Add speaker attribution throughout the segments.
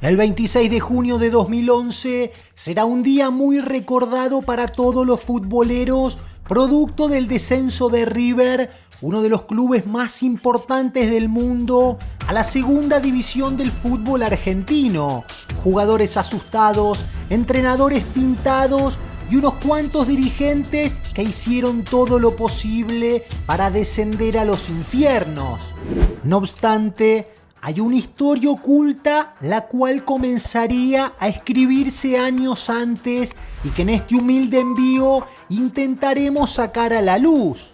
Speaker 1: El 26 de junio de 2011 será un día muy recordado para todos los futboleros, producto del descenso de River, uno de los clubes más importantes del mundo, a la segunda división del fútbol argentino. Jugadores asustados, entrenadores pintados y unos cuantos dirigentes que hicieron todo lo posible para descender a los infiernos. No obstante, hay una historia oculta la cual comenzaría a escribirse años antes y que en este humilde envío intentaremos sacar a la luz.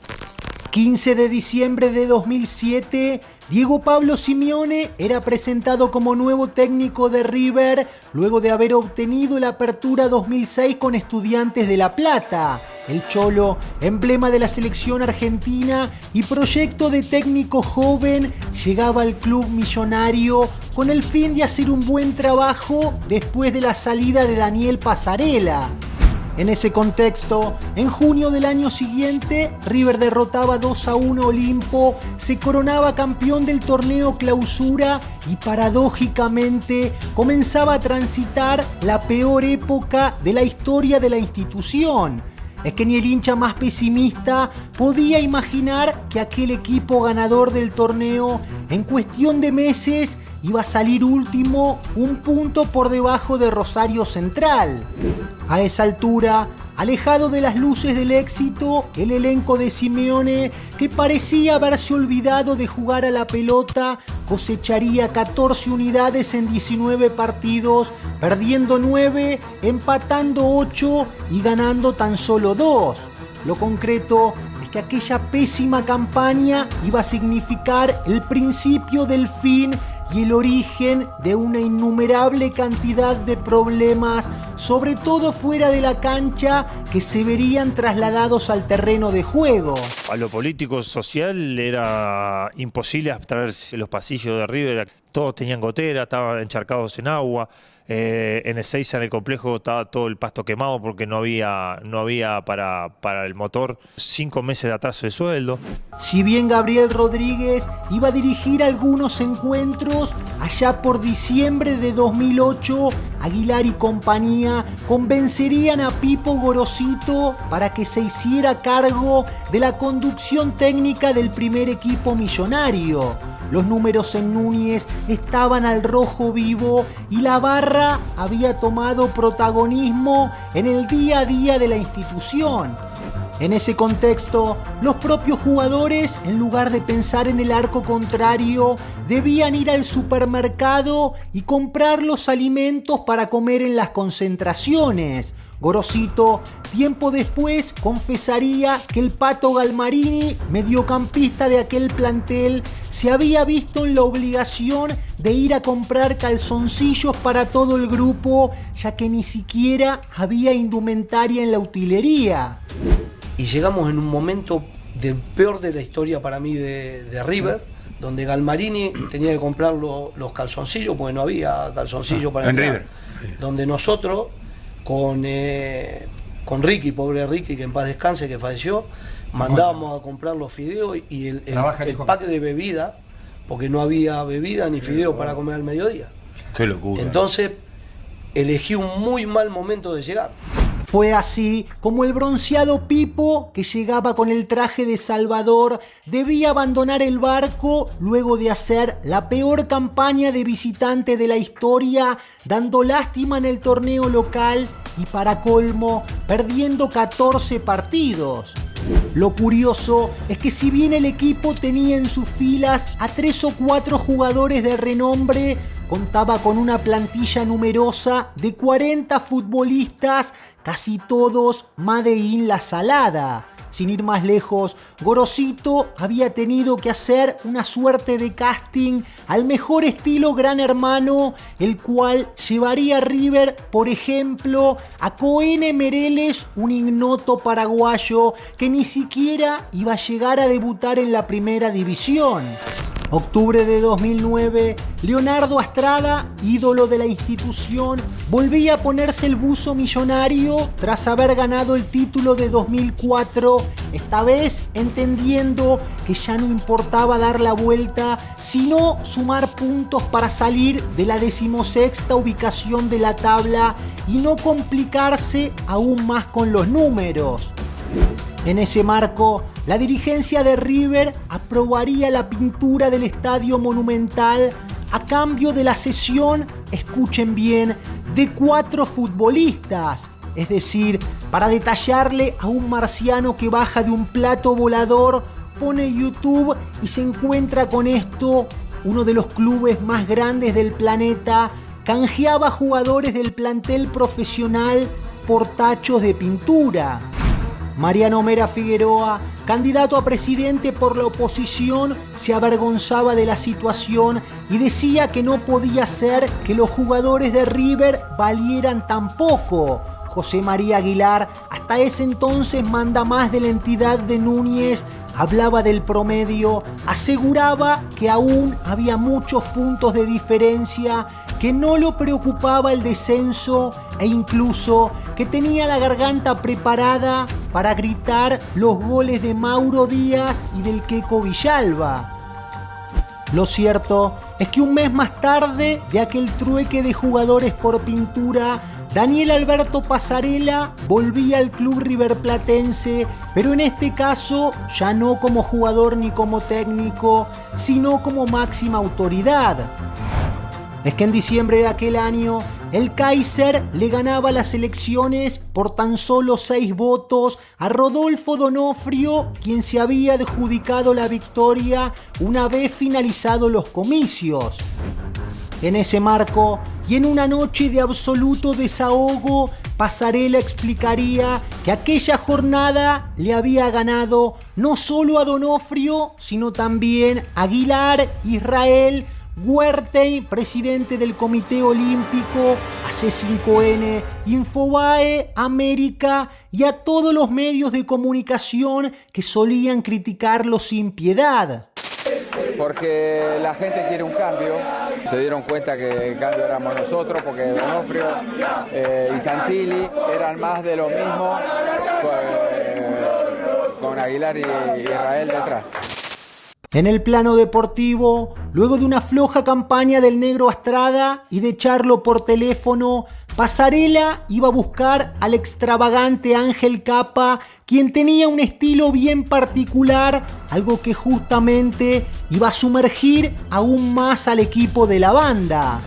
Speaker 1: 15 de diciembre de 2007, Diego Pablo Simeone era presentado como nuevo técnico de River luego de haber obtenido la apertura 2006 con Estudiantes de La Plata. El Cholo, emblema de la selección argentina y proyecto de técnico joven, llegaba al club millonario con el fin de hacer un buen trabajo después de la salida de Daniel Passarella. En ese contexto, en junio del año siguiente, River derrotaba 2-1 a Olimpo, se coronaba campeón del torneo Clausura y paradójicamente comenzaba a transitar la peor época de la historia de la institución. Es que ni el hincha más pesimista podía imaginar que aquel equipo ganador del torneo en cuestión de meses iba a salir último, un punto por debajo de Rosario Central. A esa altura, alejado de las luces del éxito, el elenco de Simeone, que parecía haberse olvidado de jugar a la pelota, cosecharía 14 unidades en 19 partidos, perdiendo 9, empatando 8 y ganando tan solo 2. Lo concreto es que aquella pésima campaña iba a significar el principio del fin y el origen de una innumerable cantidad de problemas, sobre todo fuera de la cancha, que se verían trasladados al terreno de juego.
Speaker 2: A lo político social era imposible abstraerse los pasillos de River, todos tenían gotera, estaban encharcados en agua. En Ezeiza, en el complejo, estaba todo el pasto quemado porque no había para el motor. 5 meses de atraso de sueldo.
Speaker 1: Si bien Gabriel Rodríguez iba a dirigir algunos encuentros, allá por diciembre de 2008, Aguilar y compañía convencerían a Pipo Gorosito para que se hiciera cargo de la conducción técnica del primer equipo millonario. Los números en Núñez estaban al rojo vivo y la barra había tomado protagonismo en el día a día de la institución. En ese contexto, los propios jugadores, en lugar de pensar en el arco contrario, debían ir al supermercado y comprar los alimentos para comer en las concentraciones. Gorosito, tiempo después, confesaría que el Pato Galmarini, mediocampista de aquel plantel, se había visto en la obligación de ir a comprar calzoncillos para todo el grupo, ya que ni siquiera había indumentaria en la utilería.
Speaker 3: Y llegamos en un momento del peor de la historia para mí de River, donde Galmarini tenía que comprar los calzoncillos, porque no había calzoncillos para entrar. River. Donde nosotros, con Ricky, pobre Ricky, que en paz descanse, que falleció, mandábamos a comprar los fideos y el pack de bebida, porque no había bebida ni fideo para comer al mediodía.
Speaker 4: Qué locura.
Speaker 3: Entonces, elegí un muy mal momento de llegar.
Speaker 1: Fue así como el bronceado Pipo, que llegaba con el traje de Salvador, debía abandonar el barco luego de hacer la peor campaña de visitante de la historia, dando lástima en el torneo local y, para colmo, perdiendo 14 partidos. Lo curioso es que si bien el equipo tenía en sus filas a 3 o 4 jugadores de renombre, contaba con una plantilla numerosa de 40 futbolistas, casi todos Made in La Salada. Sin ir más lejos, Gorosito había tenido que hacer una suerte de casting al mejor estilo Gran Hermano, el cual llevaría a River, por ejemplo, a Coene Mereles, un ignoto paraguayo que ni siquiera iba a llegar a debutar en la primera división. Octubre de 2009, Leonardo Astrada, ídolo de la institución, volvía a ponerse el buzo millonario tras haber ganado el título de 2004, esta vez entendiendo que ya no importaba dar la vuelta, sino sumar puntos para salir de la 16ª ubicación de la tabla y no complicarse aún más con los números. En ese marco, la dirigencia de River aprobaría la pintura del Estadio Monumental a cambio de la cesión, escuchen bien, de 4 futbolistas. Es decir, para detallarle a un marciano que baja de un plato volador, pone YouTube y se encuentra con esto: uno de los clubes más grandes del planeta canjeaba jugadores del plantel profesional por tachos de pintura. Mariano Mera Figueroa, candidato a presidente por la oposición, se avergonzaba de la situación y decía que no podía ser que los jugadores de River valieran tan poco. José María Aguilar, hasta ese entonces mandamás de la entidad de Núñez, hablaba del promedio, aseguraba que aún había muchos puntos de diferencia, que no lo preocupaba el descenso e incluso que tenía la garganta preparada para gritar los goles de Mauro Díaz y del Queco Villalba. Lo cierto es que un mes más tarde de aquel trueque de jugadores por pintura, Daniel Alberto Passarella volvía al club riverplatense, pero en este caso ya no como jugador ni como técnico, sino como máxima autoridad. Es que en diciembre de aquel año, el Kaiser le ganaba las elecciones por tan solo 6 votos a Rodolfo D'Onofrio, quien se había adjudicado la victoria una vez finalizados los comicios. En ese marco, y en una noche de absoluto desahogo, Passarella explicaría que aquella jornada le había ganado no solo a D'Onofrio, sino también a Aguilar, Israel, Huertey, presidente del Comité Olímpico, a C5N, Infobae, América y a todos los medios de comunicación que solían criticarlo sin piedad.
Speaker 4: Porque la gente quiere un cambio, se dieron cuenta que el cambio éramos nosotros, porque D'Onofrio y Santilli eran más de lo mismo, con Aguilar y Israel detrás.
Speaker 1: En el plano deportivo, luego de una floja campaña del negro Astrada y de echarlo por teléfono, Passarella iba a buscar al extravagante Ángel Capa, quien tenía un estilo bien particular, algo que justamente iba a sumergir aún más al equipo de la banda.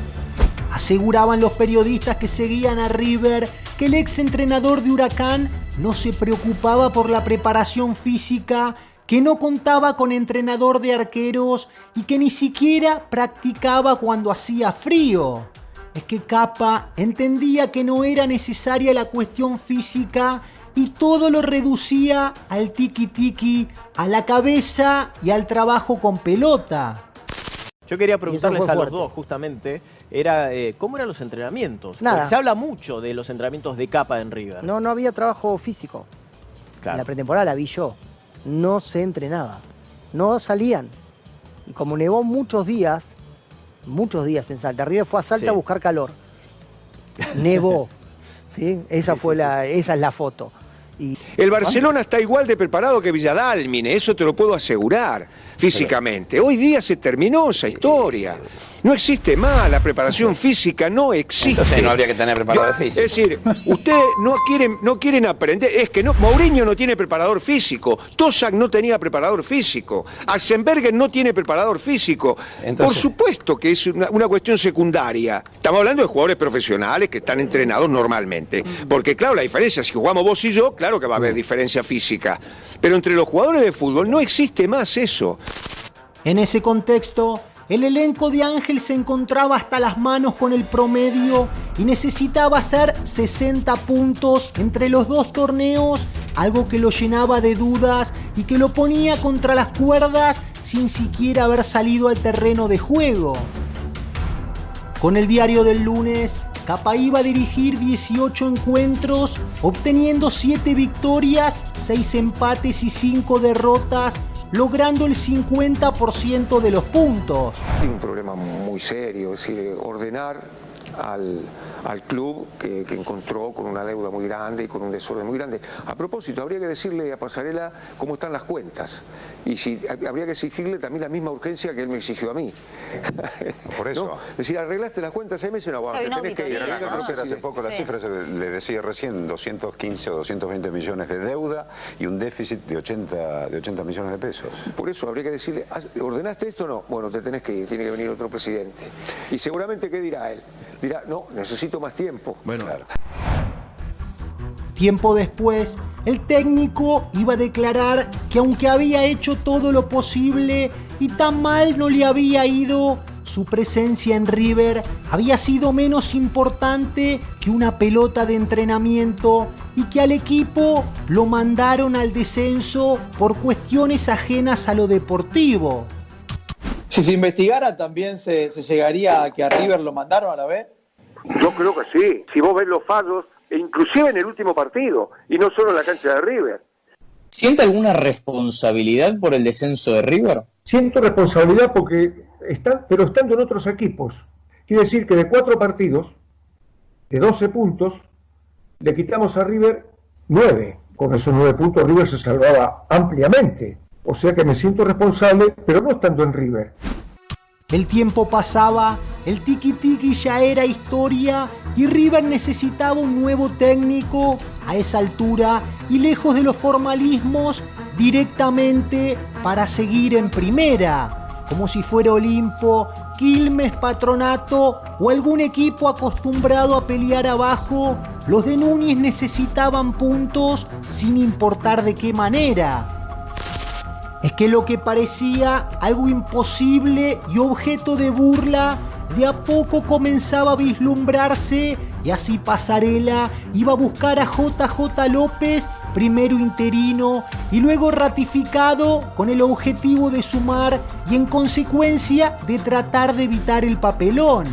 Speaker 1: Aseguraban los periodistas que seguían a River que el exentrenador de Huracán no se preocupaba por la preparación física, que no contaba con entrenador de arqueros y que ni siquiera practicaba cuando hacía frío. Es que Capa entendía que no era necesaria la cuestión física y todo lo reducía al tiki-tiki, a la cabeza y al trabajo con pelota.
Speaker 5: Yo quería preguntarles a los dos, justamente, ¿cómo eran los entrenamientos?
Speaker 6: Nada.
Speaker 5: Porque se habla mucho de los entrenamientos de Capa en River.
Speaker 6: No había trabajo físico.
Speaker 5: Claro.
Speaker 6: En la pretemporada la vi yo. No se entrenaba. No salían. Y como nevó muchos días en Salta, River fue a Salta a buscar calor. Nevó. ¿Sí? Esa es la foto.
Speaker 7: El Barcelona está igual de preparado que Villadálmine, eso te lo puedo asegurar, físicamente. Hoy día se terminó esa historia. No existe más, la preparación física no existe.
Speaker 8: Entonces no habría que tener preparador físico.
Speaker 7: Es decir, ustedes no quieren aprender, es que Mourinho no tiene preparador físico, Tosak no tenía preparador físico, Asenberger no tiene preparador físico. Entonces, por supuesto que es una cuestión secundaria. Estamos hablando de jugadores profesionales que están entrenados normalmente. Porque claro, la diferencia, si jugamos vos y yo, claro que va a haber diferencia física. Pero entre los jugadores de fútbol no existe más eso.
Speaker 1: En ese contexto, el elenco de Ángel se encontraba hasta las manos con el promedio y necesitaba hacer 60 puntos entre los dos torneos, algo que lo llenaba de dudas y que lo ponía contra las cuerdas sin siquiera haber salido al terreno de juego. Con el diario del lunes, Capa iba a dirigir 18 encuentros, obteniendo 7 victorias, 6 empates y 5 derrotas, logrando el 50% de los puntos.
Speaker 7: Tiene un problema muy serio, es decir, ordenar al club que encontró con una deuda muy grande y con un desorden muy grande. A propósito, habría que decirle a Pasarela cómo están las cuentas y si habría que exigirle también la misma urgencia que él me exigió a mí.
Speaker 8: Por eso.
Speaker 7: ¿No? Es decir, arreglaste las cuentas 6 meses, no, te tenés que ir.
Speaker 8: Era a conocer hace poco las cifras, le decía recién, 215 o 220 millones de deuda y un déficit de 80 millones de pesos.
Speaker 7: Por eso habría que decirle, ¿ordenaste esto o no? Bueno, te tenés que ir, tiene que venir otro presidente. Y seguramente, ¿qué dirá él? Dirá, no, necesito más tiempo.
Speaker 8: Bueno, claro.
Speaker 1: Tiempo después, el técnico iba a declarar que aunque había hecho todo lo posible y tan mal no le había ido, su presencia en River había sido menos importante que una pelota de entrenamiento y que al equipo lo mandaron al descenso por cuestiones ajenas a lo deportivo.
Speaker 9: Si se investigara, también se llegaría a que a River lo mandaron a la B.
Speaker 7: Yo creo que sí. Si vos ves los fallos, e inclusive en el último partido, y no solo en la cancha de River.
Speaker 10: ¿Siente alguna responsabilidad por el descenso de River?
Speaker 11: Siento responsabilidad porque pero estando en otros equipos. Quiere decir que de 4 partidos, de 12 puntos, le quitamos a River 9. Con esos 9 puntos River se salvaba ampliamente. O sea que me siento responsable, pero no estando en River.
Speaker 1: El tiempo pasaba, el tiki-tiki ya era historia y River necesitaba un nuevo técnico a esa altura y lejos de los formalismos directamente para seguir en primera, como si fuera Olimpo, Quilmes, Patronato o algún equipo acostumbrado a pelear abajo. Los de Núñez necesitaban puntos sin importar de qué manera. Es que lo que parecía algo imposible y objeto de burla, de a poco comenzaba a vislumbrarse y así Pasarela iba a buscar a JJ López, primero interino y luego ratificado con el objetivo de sumar y en consecuencia de tratar de evitar el papelón.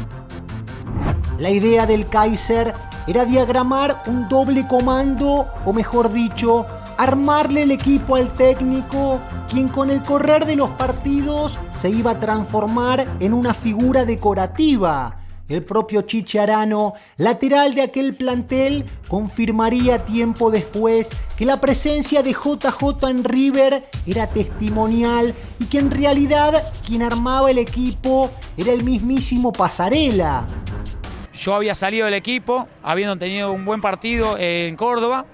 Speaker 1: La idea del Kaiser era diagramar un doble comando, o mejor dicho, armarle el equipo al técnico, quien con el correr de los partidos se iba a transformar en una figura decorativa. El propio Chiche Arano, lateral de aquel plantel, confirmaría tiempo después que la presencia de JJ en River era testimonial y que en realidad quien armaba el equipo era el mismísimo Pasarela.
Speaker 12: Yo había salido del equipo, habiendo tenido un buen partido en Córdoba,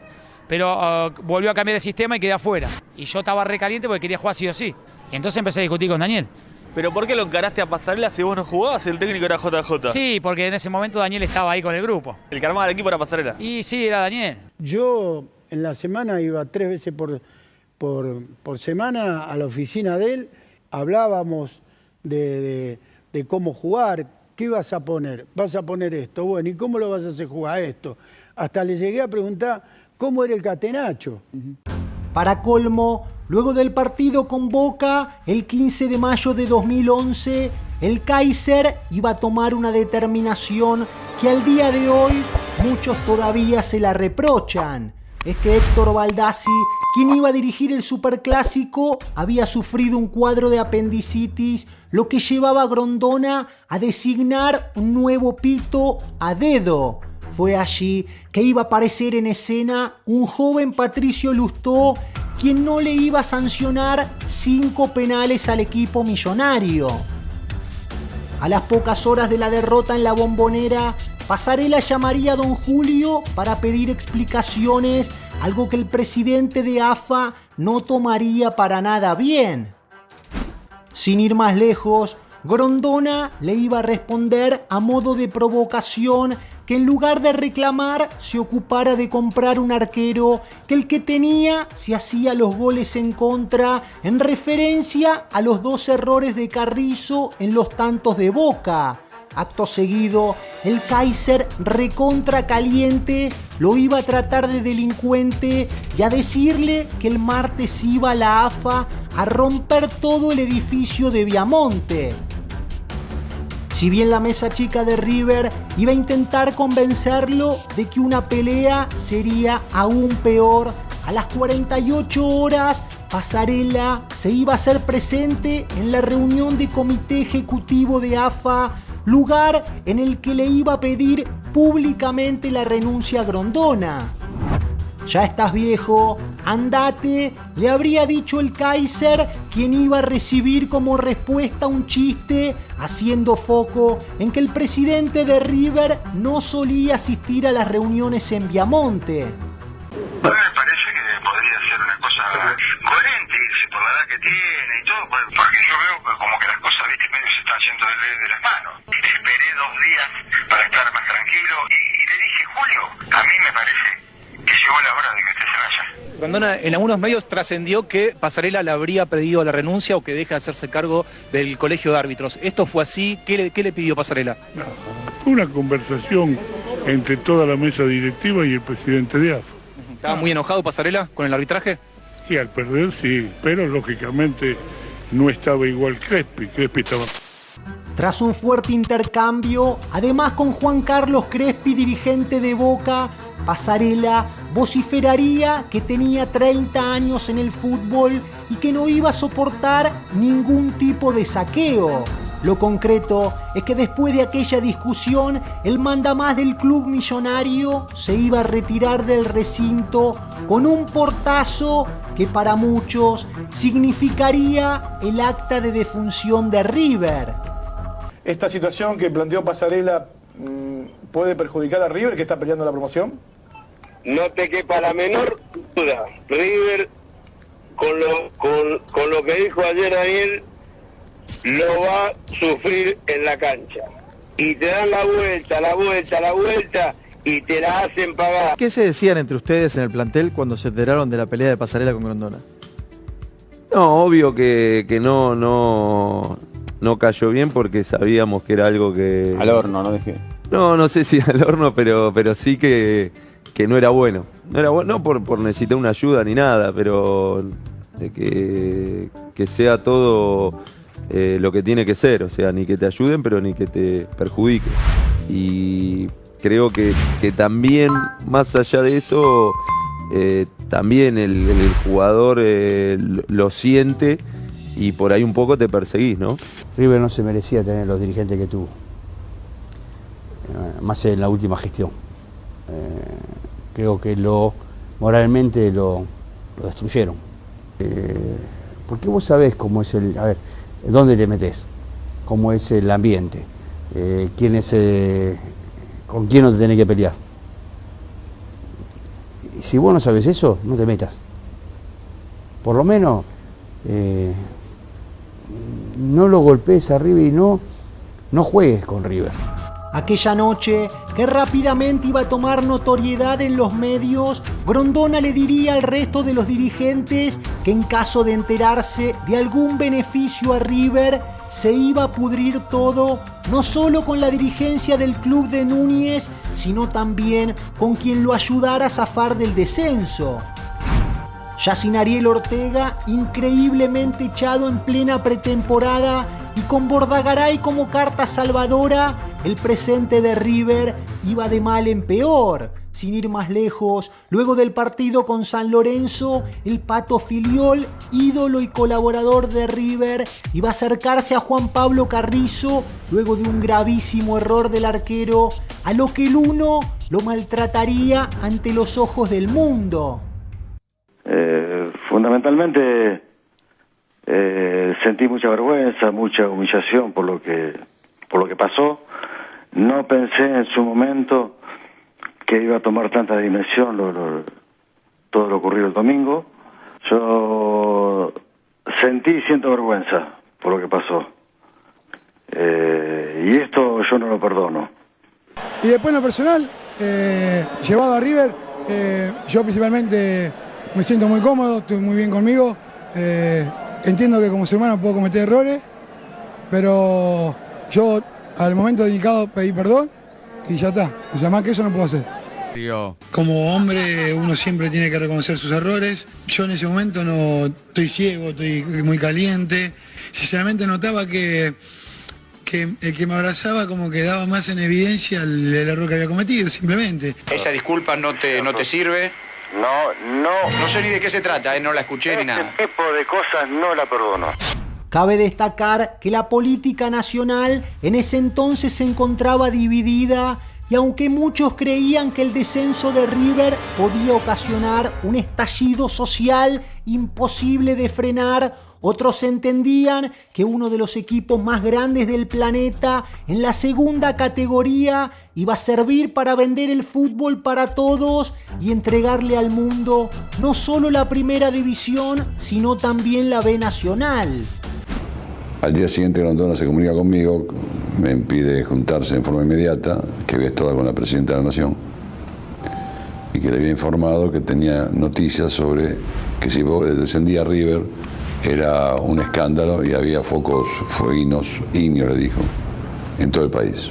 Speaker 12: pero volvió a cambiar el sistema y quedé afuera. Y yo estaba recaliente porque quería jugar sí o sí. Y entonces empecé a discutir con Daniel.
Speaker 5: ¿Pero por qué lo encaraste a Pasarela si vos no jugabas? El técnico era JJ.
Speaker 12: Sí, porque en ese momento Daniel estaba ahí con el grupo.
Speaker 5: ¿El que armaba el equipo era Pasarela?
Speaker 12: Y sí, era Daniel.
Speaker 13: Yo en la semana iba 3 veces por semana a la oficina de él. Hablábamos de cómo jugar. ¿Qué vas a poner? Vas a poner esto. Bueno, ¿y cómo lo vas a hacer jugar esto? Hasta le llegué a preguntar cómo era el catenacho.
Speaker 1: Para colmo, luego del partido con Boca, el 15 de mayo de 2011, el Kaiser iba a tomar una determinación que al día de hoy muchos todavía se la reprochan. Es que Héctor Baldassi, quien iba a dirigir el Superclásico, había sufrido un cuadro de apendicitis, lo que llevaba a Grondona a designar un nuevo pito a dedo. Fue allí que iba a aparecer en escena un joven Patricio Lustó, quien no le iba a sancionar 5 penales al equipo millonario. A las pocas horas de la derrota en la Bombonera, Pasarela llamaría a don Julio para pedir explicaciones, algo que el presidente de AFA no tomaría para nada bien. Sin ir más lejos, Grondona le iba a responder a modo de provocación que en lugar de reclamar se ocupara de comprar un arquero que el que tenía se hacía los goles en contra, en referencia a los 2 errores de Carrizo en los tantos de Boca. Acto seguido, el Kaiser recontra caliente lo iba a tratar de delincuente y a decirle que el martes iba la AFA a romper todo el edificio de Viamonte. Si bien la mesa chica de River iba a intentar convencerlo de que una pelea sería aún peor, a las 48 horas Passarella se iba a hacer presente en la reunión de comité ejecutivo de AFA, lugar en el que le iba a pedir públicamente la renuncia a Grondona. Ya estás viejo, andate, le habría dicho el Kaiser, quien iba a recibir como respuesta un chiste, haciendo foco en que el presidente de River no solía asistir a las reuniones en Viamonte.
Speaker 14: Me parece que podría ser una cosa coherente, por la edad que tiene y todo, porque yo veo como que las cosas, viste, medio se están yendo de las manos. Esperé 2 días para estar más tranquilo y le dije, Julio, a mí me parece que llegó la hora de que usted se vaya.
Speaker 15: Grondona, en algunos medios trascendió que Passarella le habría pedido la renuncia o que deje de hacerse cargo del colegio de árbitros. ¿Esto fue así? ¿Qué le pidió Passarella?
Speaker 16: No, fue una conversación entre toda la mesa directiva y el presidente de AFA.
Speaker 15: ¿Estaba muy enojado Passarella con el arbitraje?
Speaker 16: Y al perder sí, pero lógicamente no estaba igual Crespi estaba...
Speaker 1: Tras un fuerte intercambio, además con Juan Carlos Crespi, dirigente de Boca, Passarella vociferaría que tenía 30 años en el fútbol y que no iba a soportar ningún tipo de saqueo. Lo concreto es que después de aquella discusión, el mandamás del club millonario se iba a retirar del recinto con un portazo que para muchos significaría el acta de defunción de River.
Speaker 17: ¿Esta situación que planteó Passarella puede perjudicar a River, que está peleando la promoción?
Speaker 14: No te quepa la menor duda. River, con lo que dijo ayer Daniel, lo va a sufrir en la cancha. Y te dan la vuelta y te la hacen pagar.
Speaker 18: ¿Qué se decían entre ustedes en el plantel cuando se enteraron de la pelea de Passarella con Grondona?
Speaker 19: No, obvio que no cayó bien porque sabíamos que era algo que...
Speaker 20: Al horno, ¿no? Dije.
Speaker 19: No sé si al horno, pero sí que no era bueno. No era bueno, no por necesitar una ayuda ni nada, pero que sea todo lo que tiene que ser. O sea, ni que te ayuden, pero ni que te perjudique. Y creo que también, más allá de eso, también el jugador lo siente y por ahí un poco te perseguís, ¿no?
Speaker 21: River no se merecía tener los dirigentes que tuvo, más en la última gestión. Creo que moralmente lo destruyeron. Porque vos sabés cómo es dónde te metés, cómo es el ambiente, con quién no te tenés que pelear. Y si vos no sabés eso, no te metas. Por lo menos no lo golpees a River y no juegues con River.
Speaker 1: Aquella noche, que rápidamente iba a tomar notoriedad en los medios, Grondona le diría al resto de los dirigentes que en caso de enterarse de algún beneficio a River, se iba a pudrir todo, no solo con la dirigencia del club de Núñez, sino también con quien lo ayudara a zafar del descenso. Ya sin Ariel Ortega, increíblemente echado en plena pretemporada, y con Bordagaray como carta salvadora, el presente de River iba de mal en peor. Sin ir más lejos, luego del partido con San Lorenzo, el Pato Filiol, ídolo y colaborador de River, iba a acercarse a Juan Pablo Carrizo luego de un gravísimo error del arquero, a lo que el uno lo maltrataría ante los ojos del mundo.
Speaker 22: Fundamentalmente sentí mucha vergüenza, mucha humillación por lo que pasó. No pensé en su momento que iba a tomar tanta dimensión todo lo ocurrido el domingo. Yo sentí y siento vergüenza por lo que pasó. Y esto yo no lo perdono.
Speaker 23: Y después en lo personal, llevado a River, yo principalmente me siento muy cómodo, estoy muy bien conmigo. Entiendo que como ser humano puedo cometer errores, pero yo al momento dedicado pedí perdón y ya está. O sea, más que eso no puedo hacer.
Speaker 13: Como hombre uno siempre tiene que reconocer sus errores. Yo en ese momento no estoy ciego, estoy muy caliente. Sinceramente notaba que el que me abrazaba como que daba más en evidencia el error que había cometido, simplemente.
Speaker 24: ¿Esa disculpa no te sirve?
Speaker 22: No sé ni de qué se trata, no la escuché ni nada. Este tipo de cosas no la perdono.
Speaker 1: Cabe destacar que la política nacional en ese entonces se encontraba dividida y aunque muchos creían que el descenso de River podía ocasionar un estallido social imposible de frenar, otros entendían que uno de los equipos más grandes del planeta en la segunda categoría iba a servir para vender el fútbol para todos y entregarle al mundo no solo la primera división, sino también la B Nacional.
Speaker 8: Al día siguiente Grondona se comunica conmigo, me impide juntarse en forma inmediata, que había estado con la Presidenta de la Nación y que le había informado que tenía noticias sobre que si descendía River era un escándalo y había focos fueguinos, ígneos, le dijo, en todo el país.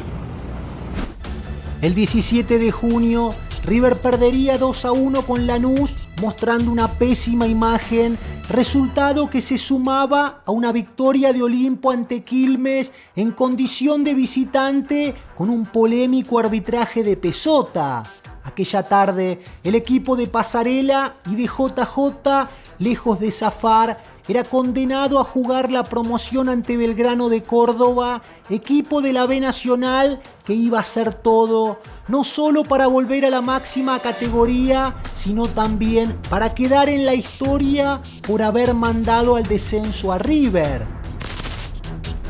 Speaker 1: El 17 de junio, River perdería 2-1 con Lanús, mostrando una pésima imagen, resultado que se sumaba a una victoria de Olimpo ante Quilmes en condición de visitante con un polémico arbitraje de Pesota. Aquella tarde, el equipo de Pasarela y de JJ, lejos de zafar, era condenado a jugar la promoción ante Belgrano de Córdoba, equipo de la B Nacional que iba a hacer todo, no solo para volver a la máxima categoría, sino también para quedar en la historia por haber mandado al descenso a River.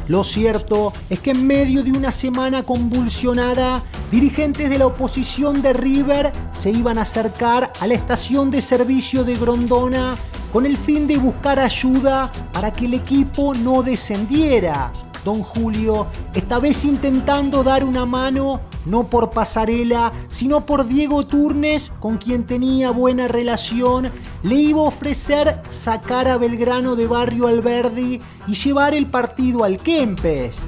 Speaker 1: Lo cierto es que en medio de una semana convulsionada, dirigentes de la oposición de River se iban a acercar a la estación de servicio de Grondona con el fin de buscar ayuda para que el equipo no descendiera. Don Julio, esta vez intentando dar una mano, no por Pasarela, sino por Diego Turnes, con quien tenía buena relación, le iba a ofrecer sacar a Belgrano de Barrio Alberdi y llevar el partido al Kempes.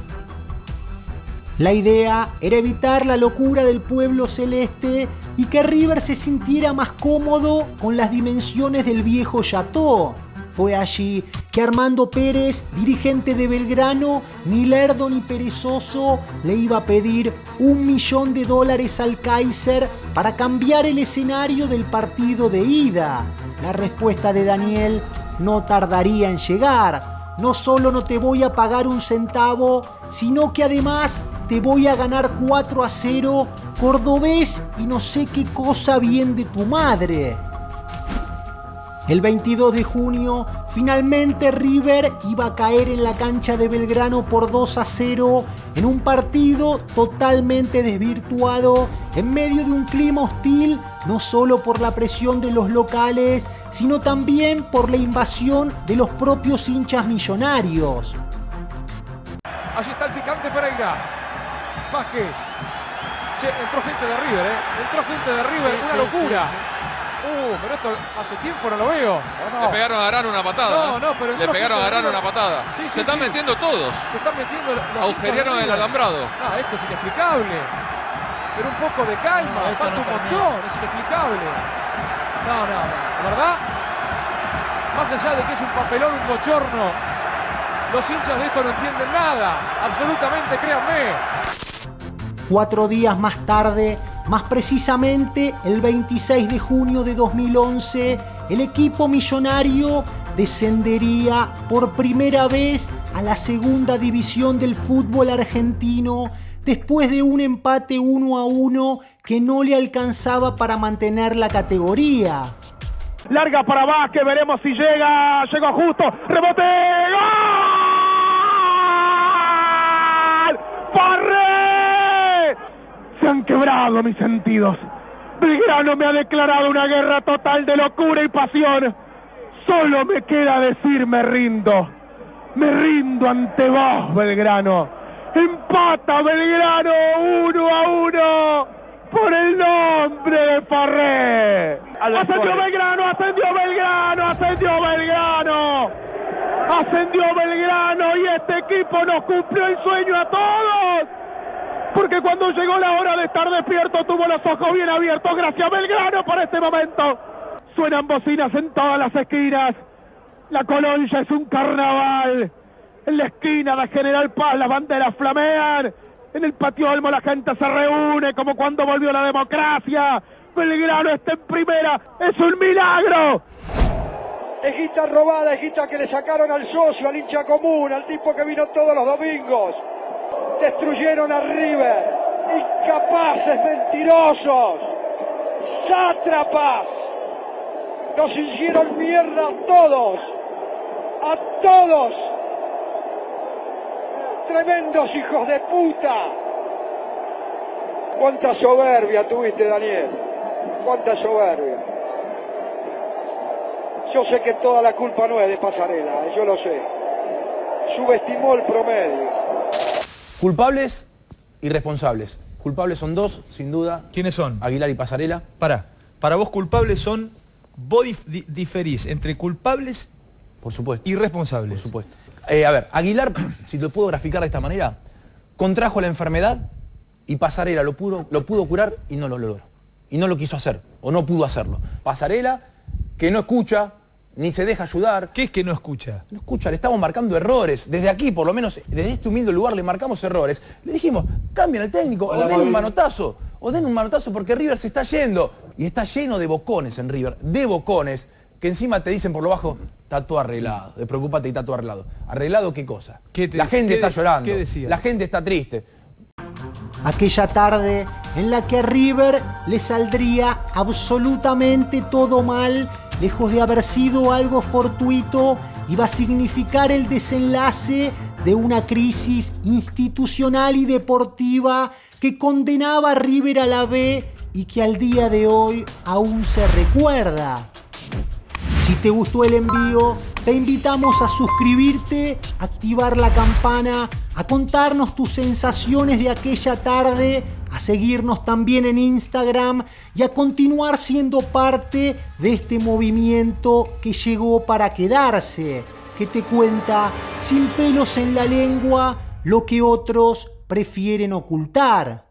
Speaker 1: La idea era evitar la locura del pueblo celeste y que River se sintiera más cómodo con las dimensiones del viejo Chateau. Fue allí que Armando Pérez, dirigente de Belgrano, ni lerdo ni perezoso, le iba a pedir $1 millón al Kaiser para cambiar el escenario del partido de ida. La respuesta de Daniel no tardaría en llegar. No solo no te voy a pagar un centavo, sino que además te voy a ganar 4-0, cordobés y no sé qué cosa bien de tu madre. El 22 de junio, finalmente River iba a caer en la cancha de Belgrano por 2-0 en un partido totalmente desvirtuado en medio de un clima hostil, no solo por la presión de los locales, sino también por la invasión de los propios hinchas millonarios.
Speaker 2: Allí está el picante Pereira. Vázquez. Che, entró gente de River, Entró gente de River, una locura. Pero esto hace tiempo no lo veo.
Speaker 3: Le pegaron a Arano una patada.
Speaker 2: Pero
Speaker 3: le pegaron a Arano una patada. Se están metiendo todos.
Speaker 2: Se están metiendo los
Speaker 3: agujerearon el alambrado.
Speaker 2: Esto es inexplicable. Pero un poco de calma, falta un montón, es inexplicable. La verdad, más allá de que es un papelón, un bochorno, los hinchas de esto no entienden nada, absolutamente, créanme.
Speaker 1: 4 días más tarde, más precisamente el 26 de junio de 2011, el equipo millonario descendería por primera vez a la segunda división del fútbol argentino después de un empate 1-1 que no le alcanzaba para mantener la categoría.
Speaker 20: Larga para Vázquez, veremos si llega, llegó justo, rebote, ¡gol! ¡Parré! Se han quebrado mis sentidos. Belgrano me ha declarado una guerra total de locura y pasión. Solo me queda decir me rindo ante vos, Belgrano. Empata Belgrano 1-1 por el nombre de Parré. Ascendió Belgrano, ascendió Belgrano, ascendió Belgrano. Ascendió Belgrano y este equipo nos cumplió el sueño a todos. Porque cuando llegó la hora de estar despierto tuvo los ojos bien abiertos. Gracias Belgrano por este momento. Suenan bocinas en todas las esquinas. La Coloncha es un carnaval. En la esquina de General Paz las banderas flamean. En el patio Olmo la gente se reúne como cuando volvió la democracia. Belgrano está en primera, es un milagro. Hejita robada, hejita que le sacaron al socio, al hincha común, al tipo que vino todos los domingos. Destruyeron a River, incapaces, mentirosos, sátrapas. Nos hicieron mierda a todos. Tremendos hijos de puta. Cuánta soberbia tuviste, Daniel. Cuánta soberbia. Yo sé que toda la culpa no es de Pasarela, yo lo sé. Subestimó el promedio.
Speaker 4: Culpables y responsables. Culpables son dos, sin duda.
Speaker 6: ¿Quiénes son?
Speaker 4: Aguilar y Pasarela.
Speaker 6: Para vos culpables son, vos diferís entre culpables,
Speaker 4: por supuesto,
Speaker 6: y responsables.
Speaker 4: Por supuesto. A ver, Aguilar, si lo puedo graficar de esta manera, contrajo la enfermedad y Pasarela lo pudo curar y no lo logró. Y no lo quiso hacer, o no pudo hacerlo. Pasarela, que no escucha, ni se deja ayudar.
Speaker 6: ¿Qué es que no escucha?
Speaker 4: No escucha, le estamos marcando errores. Desde aquí, por lo menos, desde este humilde lugar, le marcamos errores. Le dijimos, cambien al técnico, o den un manotazo. O den un manotazo porque River se está yendo. Y está lleno de bocones en River, de bocones, que encima te dicen por lo bajo, está todo arreglado. Preocúpate y está todo arreglado. ¿Arreglado qué cosa? La gente está llorando.
Speaker 6: ¿Qué decía?
Speaker 4: La gente está triste.
Speaker 1: Aquella tarde en la que a River le saldría absolutamente todo mal, lejos de haber sido algo fortuito, iba a significar el desenlace de una crisis institucional y deportiva que condenaba a River a la B y que al día de hoy aún se recuerda. Si te gustó el envío, te invitamos a suscribirte, activar la campana, a contarnos tus sensaciones de aquella tarde, a seguirnos también en Instagram y a continuar siendo parte de este movimiento que llegó para quedarse, que te cuenta sin pelos en la lengua lo que otros prefieren ocultar.